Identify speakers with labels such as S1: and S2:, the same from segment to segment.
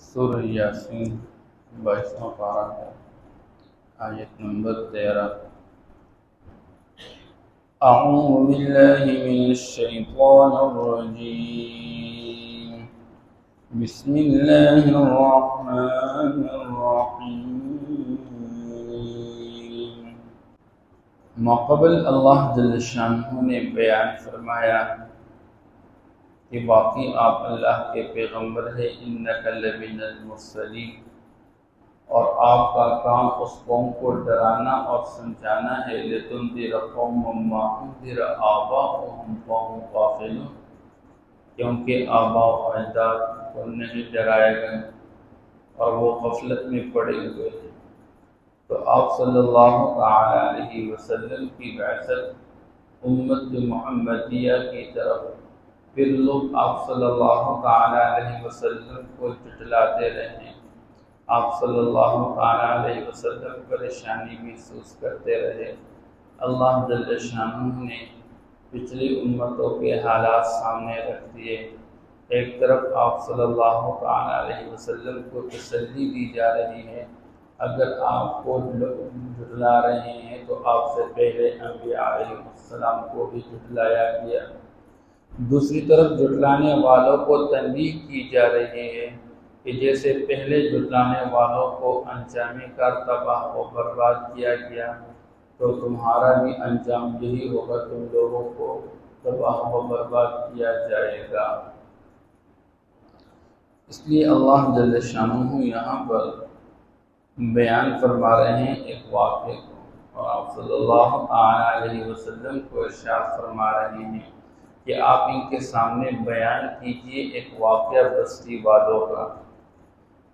S1: سورہ یاسین 22واں پارہ ہے، آیت نمبر 13۔ اعوذ باللہ من الشیطان الرجیم، بسم اللہ الرحمن الرحیم۔ ماقبل اللہ جل شانہ نے بیان فرمایا کہ واقعی آپ اللہ کے پیغمبر ہیں، انک لمن المرسلین، اور آپ کا کام اس قوم کو ڈرانا اور سمجھانا ہے، لتنذر قوما ما انذر آباؤہم فہم غافلون، کیونکہ آباء و اجداد کو نہیں ڈرائے گئے اور وہ غفلت میں پڑے ہوئے ہیں۔ تو آپ صلی اللہ تعالی علیہ وسلم کی بعثت امت محمدیہ کی طرف، پھر لوگ آپ صلی اللہ تعالی علیہ وسلم کو جھٹلاتے رہے، آپ صلی اللہ تعالی علیہ وسلم پریشانی محسوس کرتے رہے۔ اللہ جل شانہ نے پچھلی امتوں کے حالات سامنے رکھ دیے۔ ایک طرف آپ صلی اللہ تعالی علیہ وسلم کو تسلی دی جا رہی ہے، اگر آپ کو جھٹلا رہے ہیں تو آپ سے پہلے انبیاء علیہ السلام کو بھی جھٹلایا گیا۔ دوسری طرف جھٹلانے والوں کو تنبیہ کی جا رہی ہے کہ جیسے پہلے جھٹلانے والوں کو انجام کار تباہ و برباد کیا گیا تو تمہارا بھی انجام یہی ہوگا، تم لوگوں کو تباہ و برباد کیا جائے گا۔ اس لیے اللہ جل شانہ یہاں پر بیان فرما رہے ہیں ایک واقعے کو، اور آپ صلی اللہ علیہ وسلم کو ارشاد فرما رہے ہیں کہ آپ ان کے سامنے بیان کیجئے ایک واقعہ بستی والوں کا۔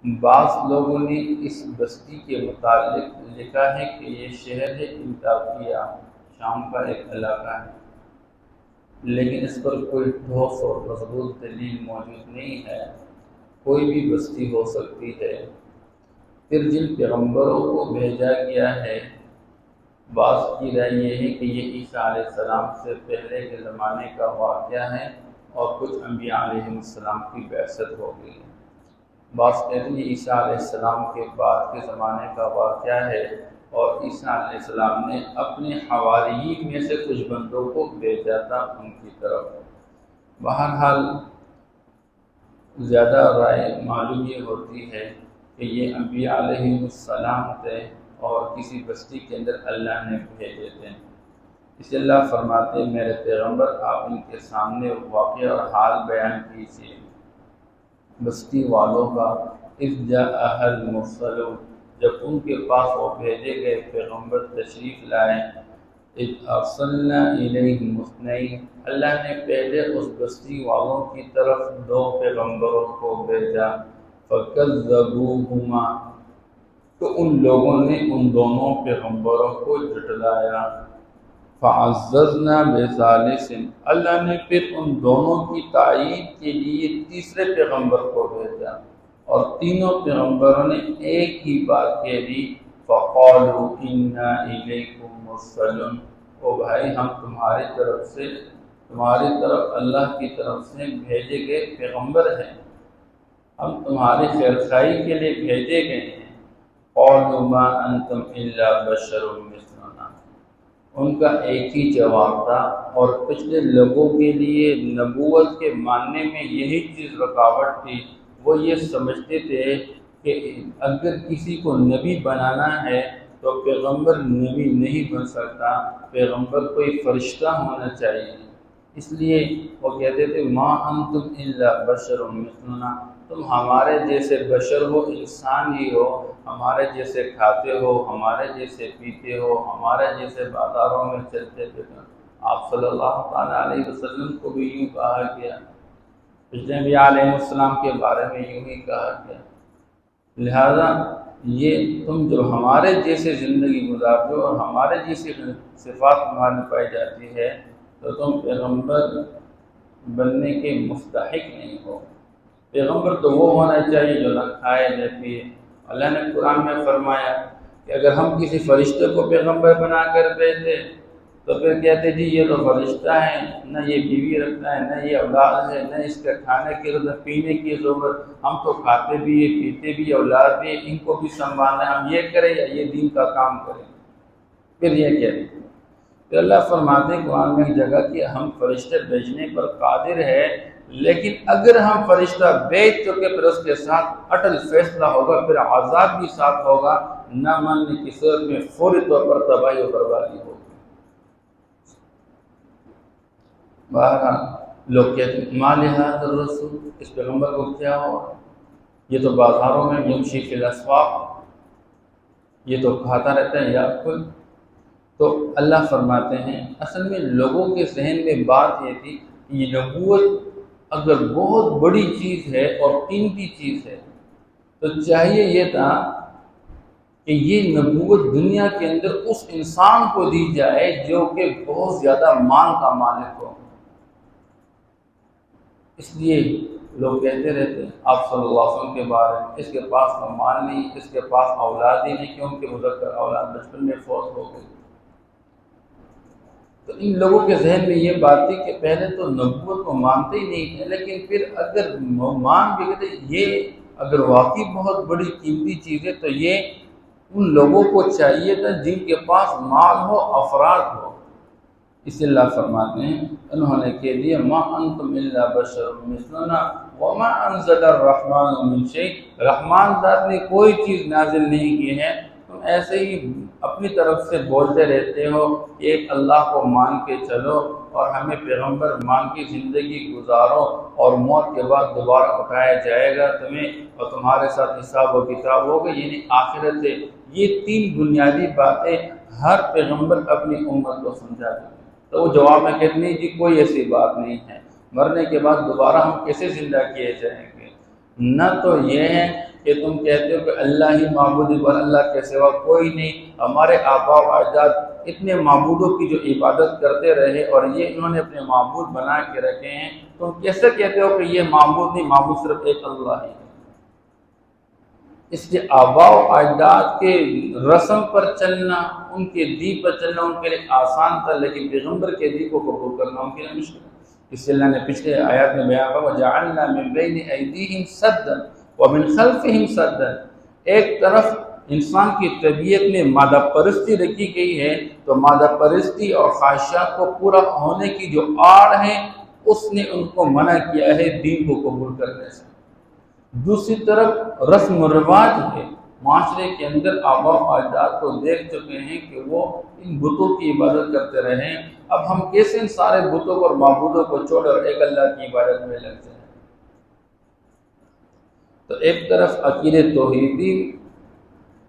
S1: بعض لوگوں نے اس بستی کے متعلق لکھا ہے کہ یہ شہر ہے انطاکیہ، شام کا ایک علاقہ ہے، لیکن اس پر کوئی ٹھوس اور مضبوط دلیل موجود نہیں ہے، کوئی بھی بستی ہو سکتی ہے۔ پھر جن پیغمبروں کو بھیجا گیا ہے، بعض کی رائے یہ ہے کہ یہ عیسیٰ علیہ السلام سے پہلے کے زمانے کا واقعہ ہے اور کچھ انبیاء علیہ السلام کی بعثت ہو گئی۔ بعض کہتے ہیں یہ عیسیٰ علیہ السلام کے بعد کے زمانے کا واقعہ ہے اور عیسیٰ علیہ السلام نے اپنے حواریین میں سے کچھ بندوں کو بھیجا تھا ان کی طرف۔ بہرحال زیادہ رائے معلوم یہ ہوتی ہے کہ یہ انبیاء علیہ السلام تھے اور کسی بستی کے اندر اللہ نے بھیجے تھے۔ اس لیے اللہ فرماتے ہیں میرے پیغمبر آپ ان کے سامنے واقعہ اور حال بیان کیجیے بستی والوں کا۔ اذ جاء المرسلون، جب ان کے پاس وہ بھیجے گئے پیغمبر تشریف لائے، اذ ارسلنا الیہم اثنین، اللہ نے پہلے اس بستی والوں کی طرف 2 پیغمبروں کو بھیجا، فکذبوہما، تو ان لوگوں نے ان دونوں پیغمبروں کو جھٹلایا، فعززنا بثالث، اللہ نے پھر ان دونوں کی تائید کے لیے تیسرے پیغمبر کو بھیجا، اور تینوں پیغمبروں نے ایک ہی بات کہہ دی، فقالوا انا الیکم مرسلون، او بھائی ہم تمہاری طرف اللہ کی طرف سے بھیجے گئے پیغمبر ہیں، ہم تمہاری خیرخواہی کے لیے بھیجے گئے ہیں۔ قالوا ما انتم الا بشر مثلنا، ان کا ایک ہی جواب تھا، اور پچھلے لوگوں کے لیے نبوت کے ماننے میں یہی چیز رکاوٹ تھی، وہ یہ سمجھتے تھے کہ اگر کسی کو نبی بنانا ہے تو پیغمبر نبی نہیں بن سکتا، پیغمبر کوئی فرشتہ ہونا چاہیے۔ اس لیے وہ کہتے تھے ما انتم الا بشر مثلنا، تم ہمارے جیسے بشر ہو، انسان ہی ہو، ہمارے جیسے کھاتے ہو، ہمارے جیسے پیتے ہو، ہمارے جیسے بازاروں میں چلتے پھرتے۔ آپ صلی اللہ تعالیٰ علیہ وسلم کو بھی یوں کہا گیا، پچھلے انبیاء علیہ السلام کے بارے میں یوں ہی کہا گیا، لہذا یہ تم جو ہمارے جیسے زندگی گزارتے ہو اور ہمارے جیسی صفات تمہارے میں پائی جاتی ہے تو تم پیغمبر بننے کے مستحق نہیں ہو۔ پیغمبر تو وہ ہونا چاہیے جو نہ کھائے نہ پیے۔ اللہ نے قرآن میں فرمایا کہ اگر ہم کسی فرشتے کو پیغمبر بنا کر بھیجتے تو تو پھر کہتے جی یہ تو فرشتہ ہے، نہ یہ بیوی رکھتا ہے، نہ یہ اولاد ہے، نہ اس کے کھانے کی ضرورت، پینے کی ضرورت، ہم تو کھاتے بھی ہیں پیتے بھی، اولاد بھی، ان کو بھی سنبھالنا ہے، ہم یہ کریں یا یہ دین کا کام کریں؟ پھر یہ کہتے ہیں، پھر اللہ فرماتے ہیں قرآن میں ایک جگہ کہ ہم فرشتے بھیجنے پر قادر ہے، لیکن اگر ہم فرشتہ بھیج چکے پھر اس کے ساتھ اٹل فیصلہ ہوگا، پھر عذاب بھی ساتھ ہوگا، نہ ماننے کی صورت میں فوری طور پر تباہی و بربادی ہوگی۔ بہرحال لوگ کہتے ہیں ما لہذا الرسول، اس پیغمبر کو کیا ہوا، یہ تو بازاروں میں یمشی فی الاسواق، یہ تو کھاتا رہتا ہے یاکل۔ تو اللہ فرماتے ہیں اصل میں لوگوں کے ذہن میں بات یہ تھی کہ یہ نبوت اگر بہت بڑی چیز ہے اور قیمتی چیز ہے تو چاہیے یہ تھا کہ یہ نبوت دنیا کے اندر اس انسان کو دی جائے جو کہ بہت زیادہ مال کا مالک ہو۔ اس لیے لوگ کہتے رہتے ہیں آپ صلی اللہ علیہ وسلم کے بارے میں، اس کے پاس نہ مال نہیں، اس کے پاس اولاد ہی نہیں، کیونکہ مذکر اولاد بچپن میں فوت ہو گئی۔ تو ان لوگوں کے ذہن میں یہ بات تھی کہ پہلے تو نبوت کو مانتے ہی نہیں تھے، لیکن پھر اگر مان بھی گئے یہ اگر واقعی بہت بڑی قیمتی چیز ہے تو یہ ان لوگوں کو چاہیے تھا جن کے پاس مال ہو، افراد ہو۔ اس لیے اللہ فرماتے ہیں انہوں نے کہہ دیا ما انتم الا بشر مثلنا وما انزل الرحمن من شیء، رحمان ذات نے کوئی چیز نازل نہیں کی ہے، تم ایسے ہی اپنی طرف سے بولتے رہتے ہو، ایک اللہ کو مان کے چلو اور ہمیں پیغمبر مان کی زندگی گزارو، اور موت کے بعد دوبارہ اٹھایا جائے گا تمہیں اور تمہارے ساتھ حساب و کتاب ہوگا، یعنی آخرت ہے۔ یہ تین بنیادی باتیں ہر پیغمبر اپنی امت کو سمجھا دیں۔ تو وہ جواب میں کہتے ہیں جی کوئی ایسی بات نہیں ہے، مرنے کے بعد دوبارہ ہم کیسے زندہ کیے جائیں گے؟ نہ تو یہ ہے کہ تم کہتے ہو کہ اللہ ہی معبود ہے اور اللہ کے سوا کوئی نہیں، ہمارے آباء و اجداد اتنے معبودوں کی جو عبادت کرتے رہے اور یہ انہوں نے اپنے معبود بنا کے رکھے ہیں، تم کیسے کہتے ہو کہ یہ معبود نہیں، معبود صرف ایک اللہ ہی ہے؟ اس لیے آباء و اجداد کے رسم پر چلنا، ان کے دین پر چلنا ان کے لیے آسان تھا، لیکن پیغمبر کے دین کو قبول کرنا ان کے لیے مشکل ہے۔ اس لیے اللہ نے پچھلے آیات میں بیان کیا وَجَعَلْنَا مِن بَيْنِ أَيْدِيهِمْ سَدًّا وَمِنْ خَلْفِهِمْ سَدًّا۔ ایک طرف انسان کی طبیعت میں مادہ پرستی رکھی گئی ہے، تو مادہ پرستی اور خواہشات کو پورا ہونے کی جو آڑ ہے اس نے ان کو منع کیا ہے دین کو قبول کرنے سے۔ دوسری طرف رسم و رواج ہے، معاشرے کے اندر آباء و اجداد کو دیکھ چکے ہیں کہ وہ ان بتوں کی عبادت کرتے رہے، اب ہم کیسے ان سارے بتوں اور معبودوں کو چھوڑ اور ایک اللہ کی عبادت میں لگ جائیں؟ تو ایک طرف عقیدہ توحیدی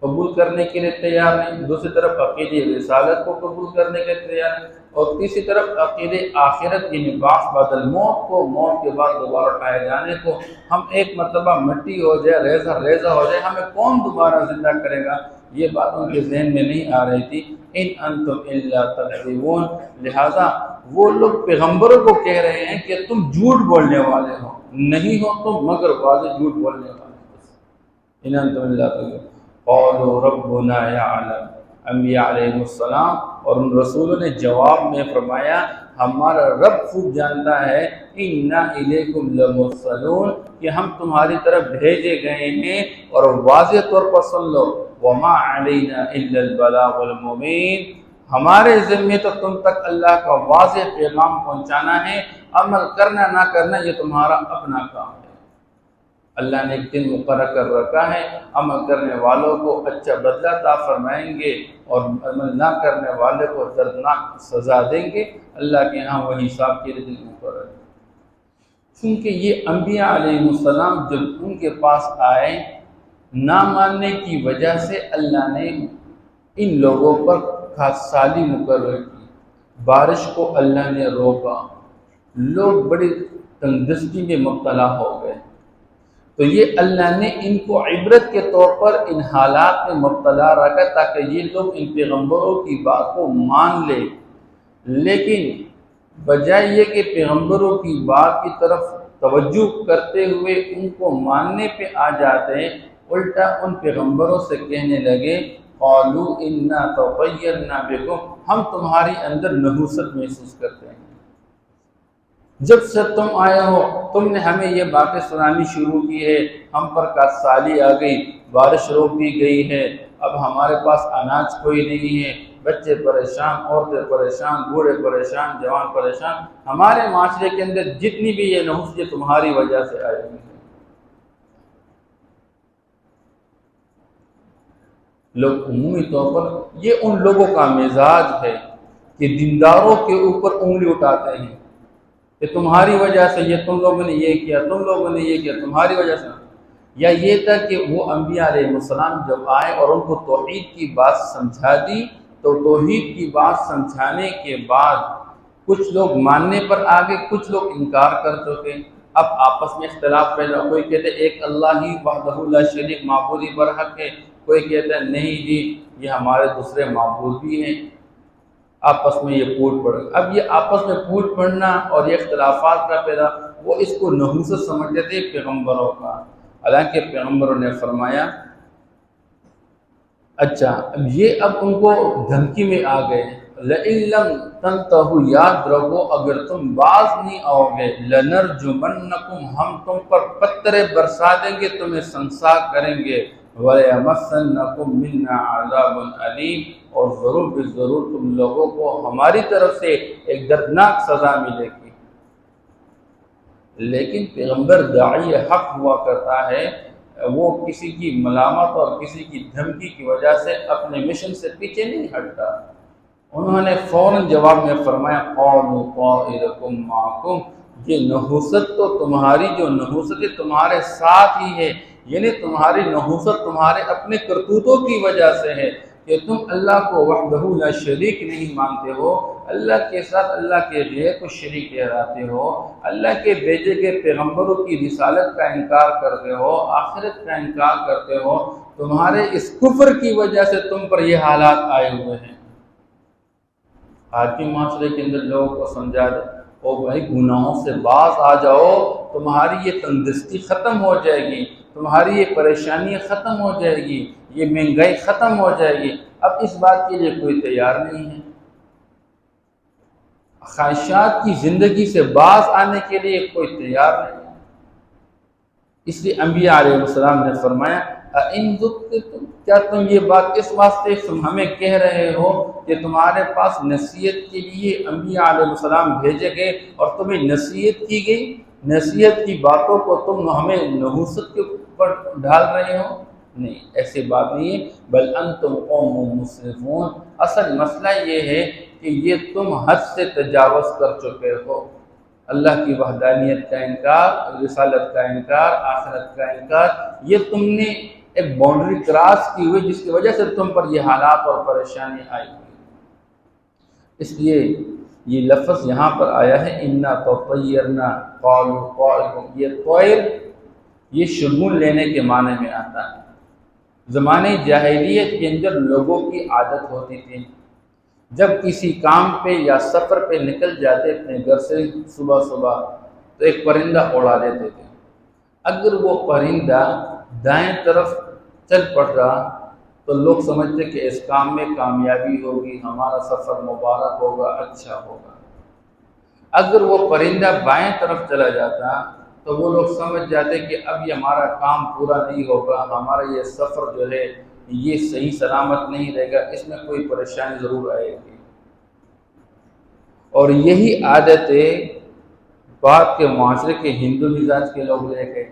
S1: قبول کرنے کے لیے تیار نہیں، دوسری طرف عقیدہ رسالت کو قبول کرنے کے لیے تیار نہیں، اور تیسری طرف عقیدہ آخرت یعنی بعث بعد الموت کو، موت کے بعد دوبارہ اٹھائے جانے کو۔ ہم ایک مرتبہ مٹی ہو جائے، ریزہ ریزہ ہو جائے، ہمیں کون دوبارہ زندہ کرے گا؟ یہ بات ان کے ذہن میں نہیں آ رہی تھی۔ ان انتم الا تکذبون، لہذا وہ لوگ پیغمبروں کو کہہ رہے ہیں کہ تم جھوٹ بولنے والے ہو، نہیں ہو تم مگر واضح جھوٹ بولنے والے۔ ان انتم الا تکذبون قالوا ربنا يعلم، انبیاء علیہ السلام اور ان رسولوں نے جواب میں فرمایا ہمارا رب خوب جانتا ہے انا الیکم لمرسلون، کہ ہم تمہاری طرف بھیجے گئے ہیں، اور واضح طور پر سن لو وما علینا الا البلاغ المبین، ہمارے ذمے تو تم تک اللہ کا واضح پیغام پہنچانا ہے، عمل کرنا نہ کرنا یہ تمہارا اپنا کام ہے۔ اللہ نے ایک دن مقرر کر رکھا ہے، عمل کرنے والوں کو اچھا بدلہ عطا فرمائیں گے اور عمل نہ کرنے والے کو دردناک سزا دیں گے۔ اللہ کے ہاں وہی حساب کے دن مقرر ہے۔ کیونکہ یہ انبیاء علیہ السلام جب ان کے پاس آئے، نہ ماننے کی وجہ سے اللہ نے ان لوگوں پر خاص سالی مقرر کی، بارش کو اللہ نے روکا، لوگ بڑی تندرستی میں مبتلا ہو گئے، تو یہ اللہ نے ان کو عبرت کے طور پر ان حالات میں مبتلا رکھا تاکہ یہ لوگ ان پیغمبروں کی بات کو مان لیں، لیکن بجائے یہ کہ پیغمبروں کی بات کی طرف توجہ کرتے ہوئے ان کو ماننے پہ آ جاتے، الٹا ان پیغمبروں سے کہنے لگے قالوا انا تطیرنا بکم، ہم تمہاری اندر نحوست محسوس کرتے ہیں۔ جب سے تم آئے ہو تم نے ہمیں یہ باتیں سنانی شروع کی ہے، ہم پر کاسالی آ گئی، بارش روک دی گئی ہے، اب ہمارے پاس اناج کوئی نہیں ہے، بچے پریشان، عورتیں پریشان، بوڑھے پریشان، جوان پریشان، ہمارے معاشرے کے اندر جتنی بھی یہ نحوست یہ تمہاری وجہ سے آئی ہوئی ہے۔ لوگ عمومی طور پر یہ ان لوگوں کا مزاج ہے کہ دینداروں کے اوپر انگلی اٹھاتے ہیں کہ تمہاری وجہ سے یہ، تم لوگوں نے یہ کیا، تم لوگوں نے یہ کیا، تمہاری وجہ سے۔ یا یہ تھا کہ وہ انبیاء علیہ السلام جب آئے اور ان کو توحید کی بات سمجھا دی تو توحید کی بات سمجھانے کے بعد کچھ لوگ ماننے پر آگے، کچھ لوگ انکار کر چکے، اب آپس میں اختلاف پیدا، کوئی کہتے ایک اللہ ہی وحدہ لا شریک معبودی برحق ہے، کوئی کہتا ہے نہیں جی یہ ہمارے دوسرے معبود بھی ہیں، آپس میں یہ پھوٹ پڑ گیا۔ اب یہ آپس میں پھوٹ پڑنا اور یہ اختلافات کا پیدا، وہ اس کو نحوست سمجھتے تھے پیغمبروں کا، حالانکہ پیغمبروں نے فرمایا اچھا اب ان کو دھمکی میں آ گئے، لئن لم تنتہوا، یاد رکھو اگر تم باز نہیں آؤ گے، لنرجمنکم، ہم تم پر پتھریں برسا دیں گے، تمہیں سنسار کریں گے، وَلَيَمَسَّنَّكُم مِّنَّا عَذَابٌ أَلِيمٌ، اور ضرور بے ضرور تم لوگوں کو ہماری طرف سے ایک دردناک سزا ملے گی۔ لیکن پیغمبر داعی حق ہوا کرتا ہے، وہ کسی کی ملامت اور کسی کی دھمکی کی وجہ سے اپنے مشن سے پیچھے نہیں ہٹتا۔ انہوں نے فوراً جواب میں فرمایا قَالُوا طَائِرُكُم مَّعَكُمْ، یہ نحوست تو تمہاری جو نحوست ہے تمہارے ساتھ ہی ہے، یعنی تمہاری نحوست تمہارے اپنے کرتوتوں کی وجہ سے ہے کہ تم اللہ کو وحدہ لا شریک نہیں مانتے ہو، اللہ کے ساتھ اللہ کے غیر کو شریک ٹھہراتے ہو، اللہ کے بھیجے گئے پیغمبروں کی رسالت کا انکار کرتے ہو، آخرت کا انکار کرتے ہو، تمہارے اس کفر کی وجہ سے تم پر یہ حالات آئے ہوئے ہیں۔ آج بھی معاشرے کے اندر لوگوں کو سمجھا دے او بھائی گناہوں سے باز آ جاؤ، تمہاری یہ تندرستی ختم ہو جائے گی، تمہاری یہ پریشانی ختم ہو جائے گی، یہ مہنگائی ختم ہو جائے گی۔ اب اس بات کے لیے کوئی تیار نہیں ہے، خواہشات کی زندگی سے باز آنے کے لیے کوئی تیار نہیں ہے۔ اس لیے انبیاء علیہ السلام نے فرمایا اَإِن ذُكِّرْتُمْ، کیا تم یہ بات اس واسطے تم ہمیں کہہ رہے ہو کہ تمہارے پاس نصیحت کے لیے انبیاء علیہ السلام بھیجے گئے اور تمہیں نصیحت کی گئی، نصیحت کی باتوں کو تم ہمیں نحوست کے اوپر ڈال رہے ہو؟ نہیں، ایسی بات نہیں ہے، بل انتم قوم مسرفون، اصل مسئلہ یہ ہے کہ یہ تم حد سے تجاوز کر چکے ہو، اللہ کی وحدانیت کا انکار، رسالت کا انکار، آخرت کا انکار، یہ تم نے ایک باؤنڈری کراس کی ہوئی جس کی وجہ سے تم پر یہ حالات اور پریشانی آئی ہوئی۔ اس لیے یہ لفظ یہاں پر آیا ہے اِنَّا تَطَيَّرْنَا قَالُوا طَائِرُكُمْ، یہ طائر یہ شگون لینے کے معنی میں آتا ہے۔ زمانے جاہلیت کے اندر لوگوں کی عادت ہوتی تھی جب کسی کام پہ یا سفر پہ نکل جاتے اپنے گھر سے صبح صبح تو ایک پرندہ اڑا دیتے تھے، اگر وہ پرندہ دائیں طرف چل پڑتا تو لوگ سمجھتے کہ اس کام میں کامیابی ہوگی، ہمارا سفر مبارک ہوگا، اچھا ہوگا۔ اگر وہ پرندہ بائیں طرف چلا جاتا تو وہ لوگ سمجھ جاتے کہ اب یہ ہمارا کام پورا نہیں ہوگا، ہمارا یہ سفر جو ہے یہ صحیح سلامت نہیں رہے گا، اس میں کوئی پریشانی ضرور آئے گی۔ اور یہی عادتیں بعد کے معاشرے کے ہندو مزاج کے لوگ لے گئے،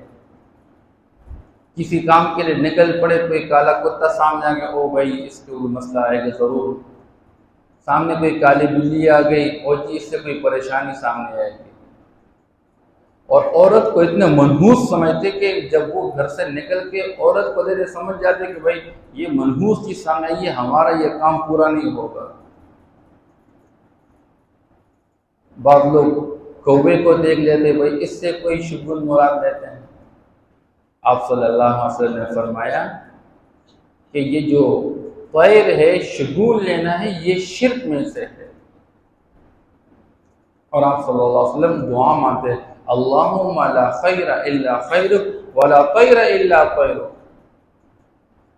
S1: کسی کام کے لیے نکل پڑے تو ایک کالا کتا سامنے آ گیا، او بھائی اس کے کوئی مسئلہ آئے گا ضرور، سامنے کوئی کالی بلی آ گئی، اور جی اس سے کوئی پریشانی سامنے آئے گی۔ اور عورت کو اتنے منحوس سمجھتے کہ جب وہ گھر سے نکل کے عورت کو دے سمجھ جاتے کہ بھائی یہ منحوس چیز سامنے آئی ہے، ہمارا یہ کام پورا نہیں ہوگا۔ بعض لوگ کوے کو دیکھ لیتے بھائی اس سے کوئی شگون مراد لیتے ہیں۔ آپ صلی اللہ علیہ وسلم نے فرمایا کہ یہ جو طیر ہے شگون لینا ہے یہ شرک میں سے ہے، اور آپ صلی اللہ علیہ وسلم دعا مانتے ہیں اللہم لا خیر الا خیرک ولا طیر الا طیرک،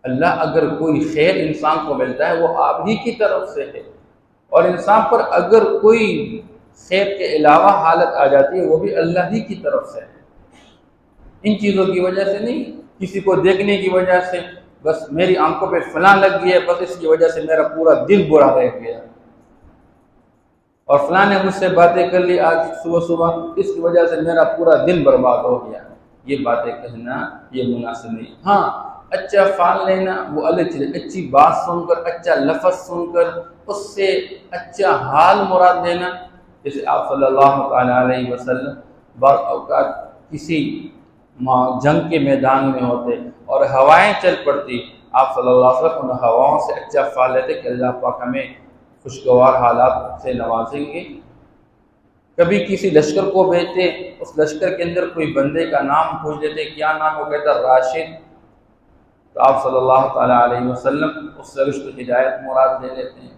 S1: اللہ اگر کوئی خیر انسان کو ملتا ہے وہ آپ ہی کی طرف سے ہے، اور انسان پر اگر کوئی خیر کے علاوہ حالت آ جاتی ہے وہ بھی اللہ ہی کی طرف سے ہے، ان چیزوں کی وجہ سے نہیں، کسی کو دیکھنے کی وجہ سے، بس میری آنکھوں پہ فلاں لگ گئی ہے، بس اس کی وجہ سے میرا پورا دن برا رہ گیا، اور فلاں نے مجھ سے باتیں کر لی آج صبح صبح، اس کی وجہ سے میرا پورا دن برباد ہو گیا، یہ باتیں کہنا یہ مناسب نہیں۔ ہاں اچھا فال لینا وہ الگ چیز ہے، اچھی بات سن کر، اچھا لفظ سن کر اس سے اچھا حال مراد لینا، جیسے آپ صلی اللہ تعالیٰ علیہ وسلم بعض اوقات کسی جنگ کے میدان میں ہوتے اور ہوائیں چل پڑتی، آپ صلی اللہ علیہ وسلم ان ہواؤں سے اچھا فال لیتے کہ اللہ پاک ہمیں خوشگوار حالات سے نوازیں گے۔ کبھی کسی لشکر کو بھیجتے، اس لشکر کے اندر کوئی بندے کا نام پوچھ لیتے، کیا نام؟ وہ کہتا راشد، تو آپ صلی اللہ تعالیٰ علیہ وسلم اس سے رشت ہدایت مراد لے لیتے ہیں۔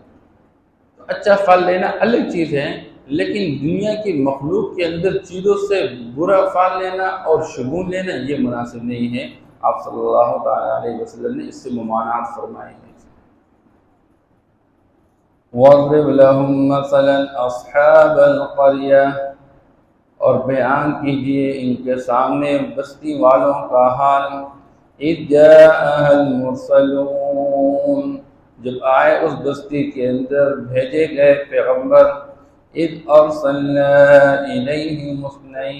S1: تو اچھا پھل لینا الگ چیز ہے، لیکن دنیا کی مخلوق کے اندر چیزوں سے برا پھل لینا اور شگون لینا یہ مناسب نہیں ہے، آپ صلی اللہ تعالیٰ علیہ وسلم نے اس سے ممانعت فرمائی ہے۔ وَاضْرِبْ لَهُمْ مَثَلًا أَصْحَابَ الْقَرْيَةِ، اور بیان کیجئے ان کے سامنے بستی والوں کا حال، اِذْ جَاءَهَا الْمُرْسَلُونَ، جب آئے اس بستی کے اندر بھیجے گئے پیغمبر، اِذْ أَرْسَلْنَا إِلَيْهِمُ اثْنَيْنِ،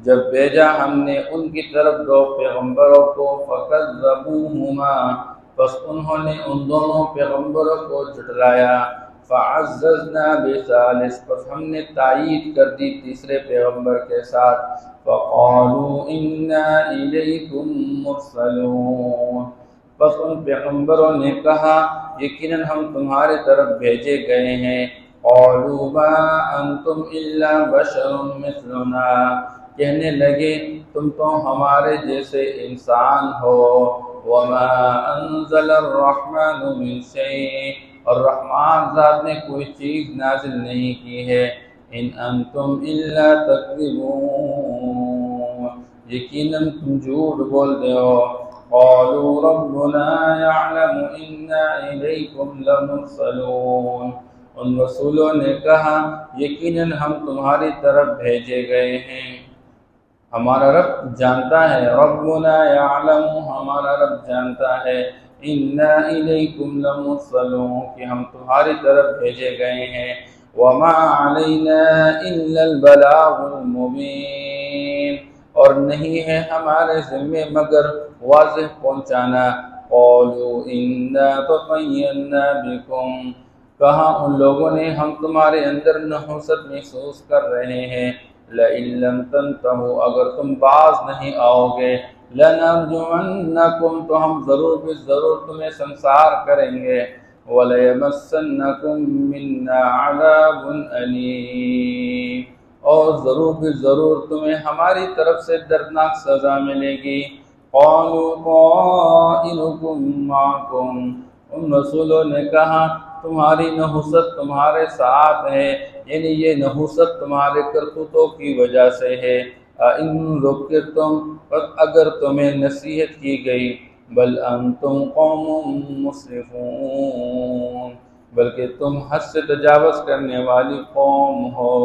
S1: جب بھیجا ہم نے ان کی طرف دو پیغمبروں کو، فَكَذَّبُوهُمَا، بس انہوں نے ان دونوں پیغمبروں کو جھٹلایا، فَعَزَّزْنَا بِثَالِثٍ، بس ہم نے تائید کر دی تیسرے پیغمبر کے ساتھ، فَقَالُوا إِنَّا إِلَيْكُمْ مُرْسَلُونَ، بس ان پیغمبروں نے کہا یقیناً ہم تمہارے طرف بھیجے گئے ہیں، قَالُوا مَا أَنْتُمْ إِلَّا بَشَرٌ مِثْلُنَا، کہنے لگے تم تو ہمارے جیسے انسان ہو، وَمَا أَنزَلَ الرَّحْمَنُ مِنْ شَيْءٍ، اور رحمان ذات نے کوئی چیز نازل نہیں کی ہے، إِنْ أَنْتُمْ إِلَّا تَكْذِبُونَ، یقیناً تم جھوٹ بولتے ہو، قَالُوا رَبُّنَا يَعْلَمُ إِنَّا إِلَيْكُمْ لَمُرْسَلُونَ، ان رسولوں نے کہا یقیناً ہم تمہاری طرف بھیجے گئے ہیں، ہمارا رب جانتا ہے، ربنا یعلم، ہمارا رب جانتا ہے، انا الیکم لمرسلون، کہ ہم تمہاری طرف بھیجے گئے ہیں، وما علینا الا البلاغ المبین، اور نہیں ہے ہمارے ذمے مگر واضح پہنچانا، قالوا انا تطیرنا بکم، کہا ان لوگوں نے ہم تمہارے اندر نحوست محسوس کر رہے ہیں، لئن لم تنتہوا، اگر تم باز نہیں آؤ گے، لنرجمنکم، تو ہم ضرور ضرور تمہیں سنسار کریں گے، ولیمسنکم منا عذاب علیم، اور ضرور تمہیں ہماری طرف سے دردناک سزا ملے گی، قالوا طائرکم معکم، ان رسولوں نے کہا تمہاری نحوست تمہارے ساتھ ہے، یعنی یہ نحوست تمہارے کرتوتوں کی وجہ سے ہے، ان ذکرتم، بس اگر تمہیں نصیحت کی گئی، بل انتم قوم مسرفون، بلکہ تم حد سے تجاوز کرنے والی قوم ہو۔